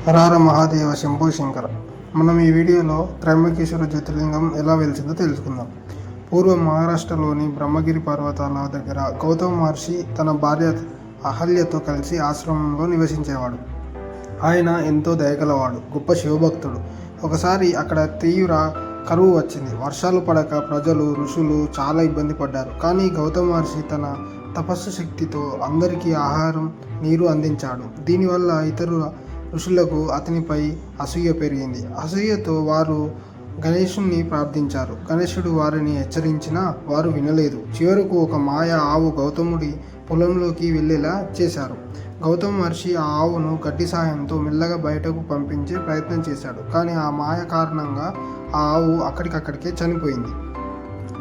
హరహర మహాదేవ శంభో శంకర. మనం ఈ వీడియోలో త్రయంబకేశ్వర జ్యోతిర్లింగం ఎలా వెలిసిందో తెలుసుకుందాం. పూర్వం మహారాష్ట్రలోని బ్రహ్మగిరి పర్వతాల దగ్గర గౌతమ మహర్షి తన భార్య అహల్యతో కలిసి ఆశ్రమంలో నివసించేవాడు. ఆయన ఎంతో దయగలవాడు, గొప్ప శివభక్తుడు. ఒకసారి అక్కడ తీవ్ర కరువు వచ్చింది. వర్షాలు పడక ప్రజలు, ఋషులు చాలా ఇబ్బంది పడ్డారు. కానీ గౌతమ మహర్షి తన తపస్సు శక్తితో అందరికీ ఆహారం, నీరు అందించాడు. దీనివల్ల ఇతరుల ఋషులకు అతనిపై అసూయ పెరిగింది. అసూయతో వారు గణేశుణ్ణి ప్రార్థించారు. గణేశుడు వారిని హెచ్చరించినా వారు వినలేదు. చివరకు ఒక మాయ ఆవు గౌతముడి పొలంలోకి వెళ్ళేలా చేశారు. గౌతమ మహర్షి ఆ ఆవును గడ్డి సాయంతో మెల్లగా బయటకు పంపించే ప్రయత్నం చేశాడు. కానీ ఆ మాయ కారణంగా ఆ ఆవు అక్కడికక్కడికే చనిపోయింది.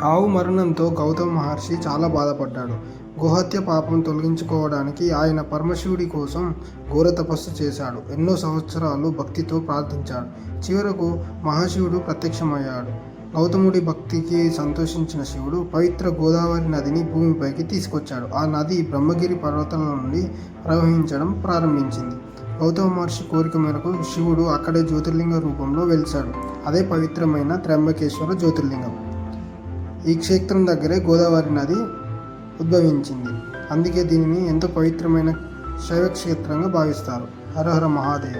ఆవు మరణంతో గౌతమ మహర్షి చాలా బాధపడ్డాడు. గోహత్య పాపం తొలగించుకోవడానికి ఆయన పరమశివుడి కోసం ఘోర తపస్సు చేశాడు. ఎన్నో సంవత్సరాలు భక్తితో ప్రార్థించాడు. చివరకు మహాశివుడు ప్రత్యక్షమయ్యాడు. గౌతముడి భక్తికి సంతోషించిన శివుడు పవిత్ర గోదావరి నదిని భూమిపైకి తీసుకొచ్చాడు. ఆ నది బ్రహ్మగిరి పర్వతాల నుండి ప్రవహించడం ప్రారంభించింది. గౌతమ మహర్షి కోరిక మేరకు శివుడు అక్కడే జ్యోతిర్లింగ రూపంలో వెలిశాడు. అదే పవిత్రమైన త్రయంబకేశ్వర జ్యోతిర్లింగం. ఈ క్షేత్రం దగ్గరే గోదావరి నది ఉద్భవించింది. అందుకే దీనిని ఎంతో పవిత్రమైన శైవ క్షేత్రంగా భావిస్తారు. హర హర మహాదేవ.